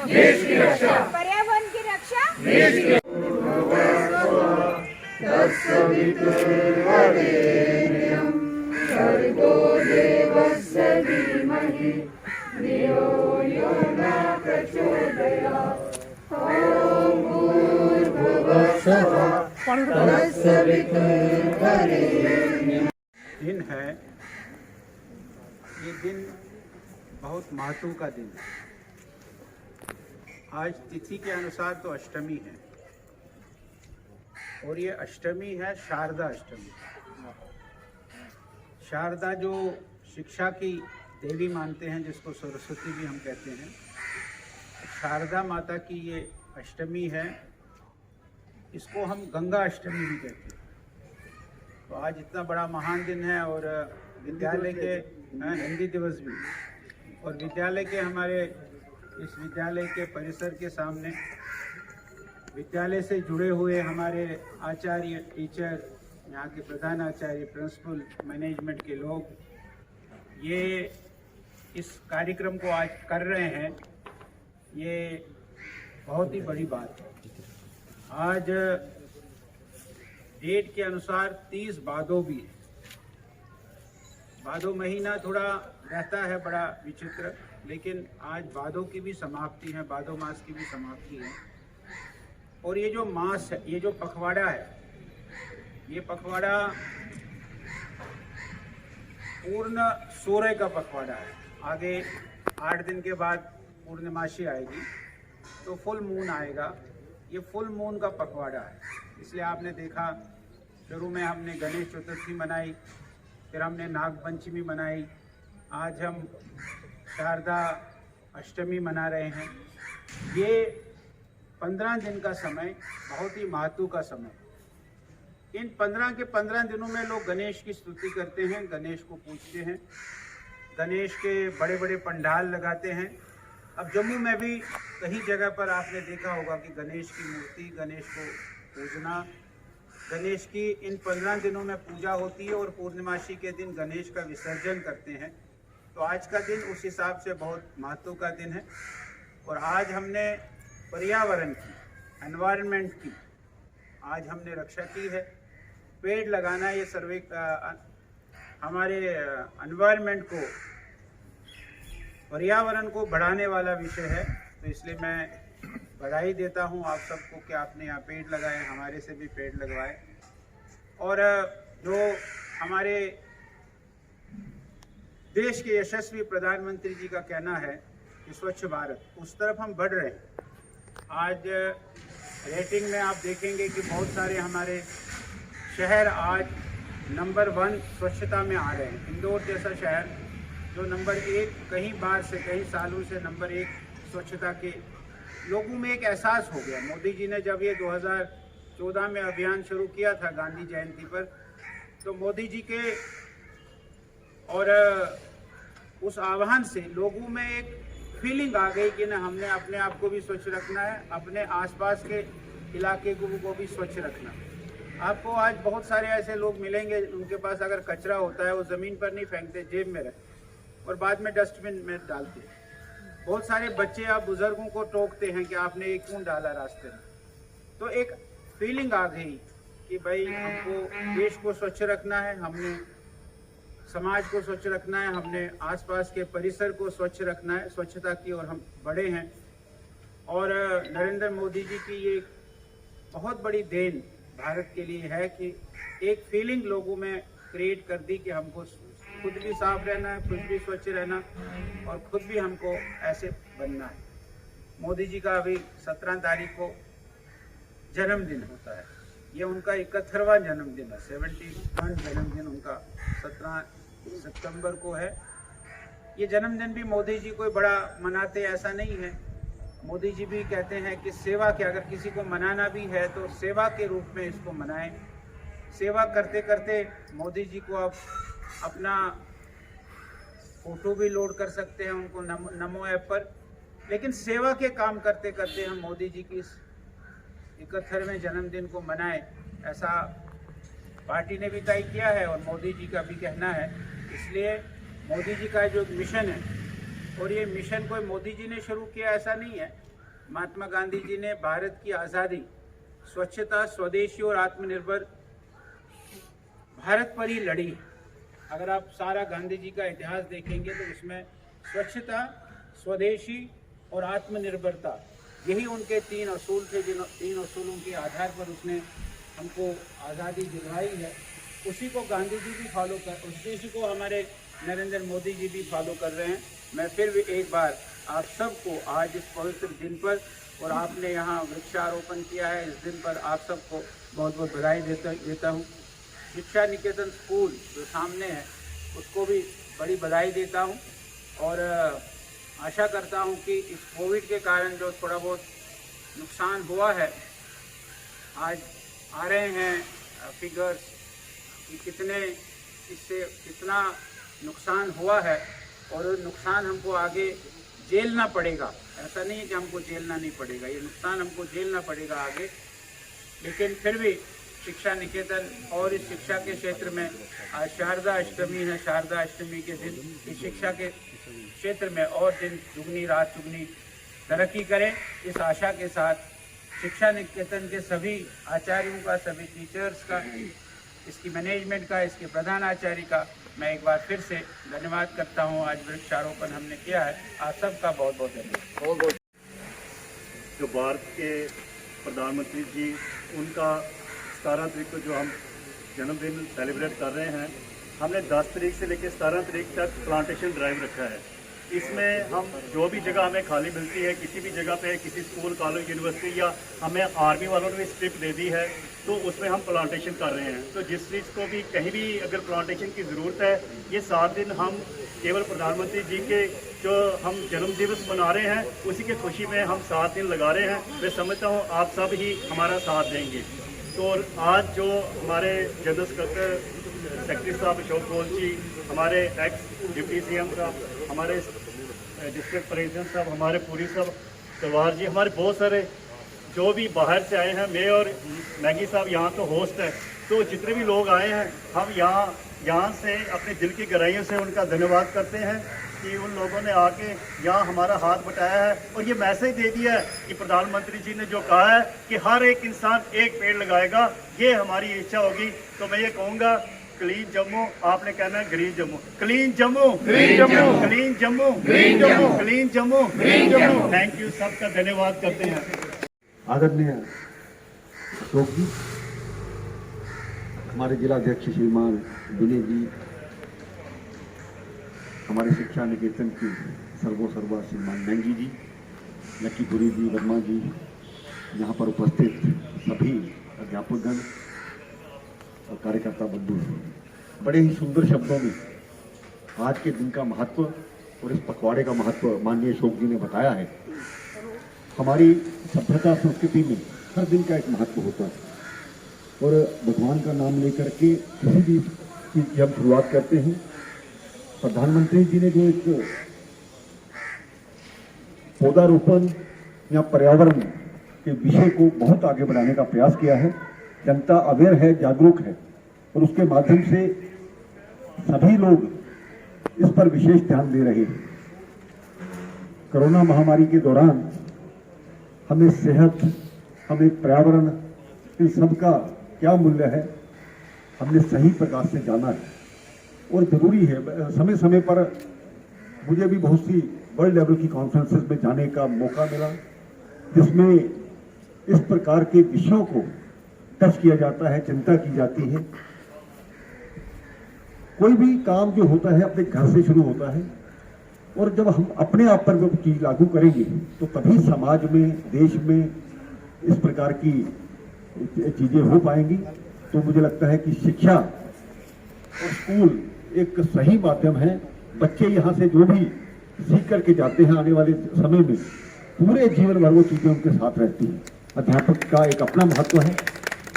देश की रक्षा, पर्यावरण की रक्षा, देश की दिन है। ये दिन बहुत महत्व का दिन है। आज तिथि के अनुसार तो अष्टमी है और ये अष्टमी है शारदा अष्टमी। शारदा जो शिक्षा की देवी मानते हैं, जिसको सरस्वती भी हम कहते हैं, शारदा माता की ये अष्टमी है। इसको हम गंगा अष्टमी भी कहते हैं। तो आज इतना बड़ा महान दिन है और विद्यालय के हिंदी दिवस भी, और विद्यालय के हमारे इस विद्यालय के परिसर के सामने विद्यालय से जुड़े हुए हमारे आचार्य, टीचर, यहाँ के प्रधान आचार्य, प्रिंसिपल, मैनेजमेंट के लोग ये इस कार्यक्रम को आज कर रहे हैं। ये बहुत ही बड़ी बात है। आज डेट के अनुसार 30 भादो भी है। भादो महीना थोड़ा रहता है बड़ा विचित्र, लेकिन आज भादो की भी समाप्ति है, भादो मास की भी समाप्ति है। और ये जो मास है, ये जो पखवाड़ा है, ये पखवाड़ा पूर्ण सूर्य का पखवाड़ा है। आगे 8 दिन के बाद पूर्णिमासी आएगी तो फुल मून आएगा। ये फुल मून का पखवाड़ा है। इसलिए आपने देखा शुरू में हमने गणेश चतुर्थी मनाई, फिर हमने नाग पंचमी मनाई, आज हम शारदा अष्टमी मना रहे हैं। ये 15 दिन का समय बहुत ही महत्व का समय। इन 15 के 15 दिनों में लोग गणेश की स्तुति करते हैं, गणेश को पूजते हैं, गणेश के बड़े बड़े पंडाल लगाते हैं। अब जम्मू में भी कई जगह पर आपने देखा होगा कि गणेश की मूर्ति, गणेश को पूजना, गणेश की इन 15 दिनों में पूजा होती है और पूर्णिमासी के दिन गणेश का विसर्जन करते हैं। तो आज का दिन उस हिसाब से बहुत महत्व का दिन है। और आज हमने पर्यावरण की, एनवायरनमेंट की आज हमने रक्षा की है। पेड़ लगाना ये सर्वे हमारे एनवायरनमेंट को, पर्यावरण को बढ़ाने वाला विषय है। तो इसलिए मैं बधाई देता हूं आप सबको कि आपने यहाँ पेड़ लगाए, हमारे से भी पेड़ लगवाए। और जो हमारे देश के यशस्वी प्रधानमंत्री जी का कहना है कि स्वच्छ भारत, उस तरफ हम बढ़ रहे हैं। आज रेटिंग में आप देखेंगे कि बहुत सारे हमारे शहर आज नंबर 1 स्वच्छता में आ रहे हैं। इंदौर जैसा शहर जो नंबर 1 कई बार से, कई सालों से नंबर 1 स्वच्छता के, लोगों में एक एहसास हो गया। मोदी जी ने जब ये 2014 में अभियान शुरू किया था गांधी जयंती पर, तो मोदी जी के और उस आह्वान से लोगों में एक फीलिंग आ गई कि ना, हमने अपने आप को भी स्वच्छ रखना है, अपने आसपास के इलाके को भी स्वच्छ रखना है। आपको आज बहुत सारे ऐसे लोग मिलेंगे, उनके पास अगर कचरा होता है वो ज़मीन पर नहीं फेंकते, जेब में रखते और बाद में डस्टबिन में डालते हैं। बहुत सारे बच्चे आप बुजुर्गों को टोकते हैं कि आपने ये क्यों डाला रास्ते में। तो एक फीलिंग आ गई कि भाई हमको देश को स्वच्छ रखना है, हमने समाज को स्वच्छ रखना है, हमने आसपास के परिसर को स्वच्छ रखना है। स्वच्छता की ओर हम बढ़े हैं। और नरेंद्र मोदी जी की ये बहुत बड़ी देन भारत के लिए है कि एक फीलिंग लोगों में क्रिएट कर दी कि हमको खुद भी साफ रहना है, खुद भी स्वच्छ रहना और खुद भी हमको ऐसे बनना है। मोदी जी का अभी 17 तारीख को जन्मदिन होता है। ये उनका 71वां जन्मदिन है, 71 जन्मदिन उनका 17 सितंबर को है। ये जन्मदिन भी मोदी जी कोई बड़ा मनाते ऐसा नहीं है। मोदी जी भी कहते हैं कि सेवा के, अगर किसी को मनाना भी है तो सेवा के रूप में इसको मनाएं। सेवा करते करते मोदी जी को आप अपना फोटो भी लोड कर सकते हैं उनको नमो ऐप पर। लेकिन सेवा के काम करते करते हम मोदी जी की 71वें जन्मदिन को मनाएं, ऐसा पार्टी ने भी तय किया है और मोदी जी का भी कहना है। इसलिए मोदी जी का जो मिशन है, और ये मिशन कोई मोदी जी ने शुरू किया ऐसा नहीं है, महात्मा गांधी जी ने भारत की आज़ादी स्वच्छता, स्वदेशी और आत्मनिर्भर भारत पर ही लड़ी। अगर आप सारा गांधी जी का इतिहास देखेंगे तो उसमें स्वच्छता, स्वदेशी और आत्मनिर्भरता, यही उनके 3 असूल थे, जिन 3 असूलों के आधार पर उसने हमको आज़ादी दिलवाई है। उसी को गांधी जी भी फॉलो कर, उसी को हमारे नरेंद्र मोदी जी भी फॉलो कर रहे हैं। मैं फिर भी एक बार आप सबको आज इस पवित्र दिन पर, और आपने यहाँ वृक्षारोपण किया है, इस दिन पर आप सबको बहुत बहुत बधाई देता हूँ। शिक्षा निकेतन स्कूल जो सामने है उसको भी बड़ी बधाई देता हूँ, और आशा करता हूँ कि इस कोविड के कारण जो थोड़ा बहुत नुकसान हुआ है, आज आ रहे हैं फिगर्स कि कितना नुकसान हुआ है, और नुकसान हमको आगे झेलना पड़ेगा। ऐसा नहीं है कि हमको झेलना नहीं पड़ेगा, ये नुकसान हमको झेलना पड़ेगा आगे। लेकिन फिर भी शिक्षा निकेतन और इस शिक्षा के क्षेत्र में आज शारदा अष्टमी है, शारदा अष्टमी के दिन इस शिक्षा के क्षेत्र में और दिन दुगनी रात चुगनी तरक्की करें, इस आशा के साथ शिक्षा निकेतन के सभी आचार्यों का, सभी टीचर्स का, इसकी मैनेजमेंट का, इसके प्रधान आचार्य का मैं एक बार फिर से धन्यवाद करता हूँ। आज वृक्षारोपण हमने किया है, आप सबका बहुत बहुत धन्यवाद। जो भारत के प्रधानमंत्री जी, उनका 17 तारीख को जो हम जन्मदिन सेलिब्रेट कर रहे हैं, हमने 10 तारीख से लेकर 17 तारीख तक प्लांटेशन ड्राइव रखा है। इसमें हम जो भी जगह हमें खाली मिलती है, किसी भी जगह पे, किसी स्कूल, कॉलेज, यूनिवर्सिटी, या हमें आर्मी वालों ने भी स्ट्रिप दे दी है, तो उसमें हम प्लांटेशन कर रहे हैं। तो जिस चीज़ को भी कहीं भी अगर प्लांटेशन की ज़रूरत है, ये 7 दिन हम केवल प्रधानमंत्री जी के जो हम जन्म दिवस मना रहे हैं, उसी की खुशी में हम 7 दिन लगा रहे हैं। मैं समझता हूँ आप सब ही हमारा साथ देंगे। तो आज जो हमारे जनरल सेक्रेटरी साहब अशोक गोयल जी, हमारे एक्स डिप्टी CM साहब, हमारे डिस्ट्रिक्ट प्रेसिडेंट साहब, हमारे पुरी साहब, तलवार जी, हमारे बहुत सारे जो भी बाहर से आए हैं, मैं और मैगी साहब यहाँ तो होस्ट है, तो जितने भी लोग आए हैं, हम यहाँ से अपने दिल की गहराइयों से उनका धन्यवाद करते हैं कि उन लोगों ने आके यहाँ हमारा हाथ बटाया है और ये मैसेज दे दिया है कि प्रधानमंत्री जी ने जो कहा है कि हर एक इंसान एक पेड़ लगाएगा, ये हमारी इच्छा होगी। तो मैं ये कहूँगा, क्लीन जम्मू, आपने कहना है green Jammu, clean Jammu, green Jammu, clean Jammu, green Jammu, clean Jammu, green Jammu. Thank you, सबका धन्यवाद करते हैं। आदरणीय अशोक जी, हमारे जिला अध्यक्ष श्रीमान विनय जी, हमारे शिक्षा निकेतन की सर्वा श्रीमान मैंगी जी, लक्कीपुरी जी, वर्मा जी, यहाँ पर उपस्थित सभी अध्यापकगण और कार्यकर्ता बंधु, बड़े ही सुंदर शब्दों में आज के दिन का महत्व और इस पखवाड़े का महत्व माननीय अशोक जी ने बताया है। हमारी सभ्यता संस्कृति में हर दिन का एक महत्व होता है, और भगवान का नाम लेकर के किसी भी चीज़ की हम शुरुआत करते हैं। प्रधानमंत्री जी ने जो एक पौधारोपण या पर्यावरण के विषय को बहुत आगे बढ़ाने का प्रयास किया है, जनता अवेयर है, जागरूक है, और उसके माध्यम से सभी लोग इस पर विशेष ध्यान दे रहे हैं। कोरोना महामारी के दौरान हमें सेहत, हमें पर्यावरण, इन सब का क्या मूल्य है, हमने सही प्रकार से जाना है, और ज़रूरी है। समय समय पर मुझे भी बहुत सी वर्ल्ड लेवल की कॉन्फ्रेंसेस में जाने का मौका मिला, जिसमें इस प्रकार के विषयों को टच किया जाता है, चिंता की जाती है। कोई भी काम जो होता है अपने घर से शुरू होता है, और जब हम अपने आप पर वो चीज़ लागू करेंगे तो तभी समाज में, देश में इस प्रकार की चीज़ें हो पाएंगी। तो मुझे लगता है कि शिक्षा और स्कूल एक सही माध्यम है। बच्चे यहाँ से जो भी सीख करके जाते हैं, आने वाले समय में पूरे जीवन भर वो चीज़ें उनके साथ रहती हैं। अध्यापक का एक अपना महत्व है,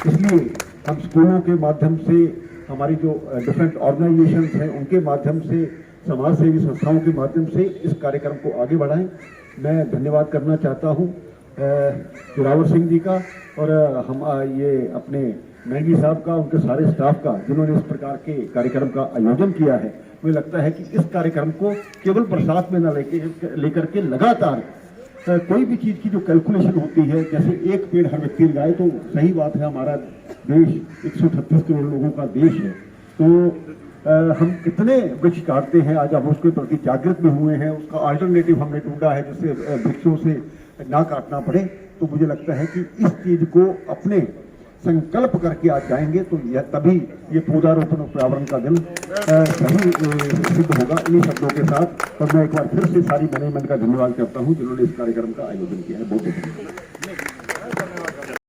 इसलिए हम स्कूलों के माध्यम से, हमारी जो डिफरेंट ऑर्गेनाइजेशंस हैं उनके माध्यम से, समाज सेवी संस्थाओं के माध्यम से इस कार्यक्रम को आगे बढ़ाएं। मैं धन्यवाद करना चाहता हूं जोरावर सिंह जी का, और हम ये अपने मैंगी साहब का, उनके सारे स्टाफ का, जिन्होंने इस प्रकार के कार्यक्रम का आयोजन किया है। मुझे लगता है कि इस कार्यक्रम को केवल बरसात में न लेकर के लगातार कोई भी चीज की जो कैलकुलेशन होती है, जैसे एक पेड़ हर व्यक्ति लगाए, तो सही बात है, हमारा देश 138 करोड़ लोगों का देश है, तो हम कितने वृक्ष काटते हैं, आज हम उसके प्रति जागृत भी हुए हैं, उसका अल्टरनेटिव हमने ढूंढा है जिससे वृक्षों से ना काटना पड़े। तो मुझे लगता है कि इस चीज को अपने संकल्प करके आज जाएंगे तो यह तभी ये पौधारोपण और पर्यावरण का दिन सही सिद्ध होगा। इन्हीं शब्दों के साथ और मैं एक बार फिर से सारी मैनेजमेंट का धन्यवाद करता हूं जिन्होंने इस कार्यक्रम का आयोजन किया है। बहुत बहुत धन्यवाद।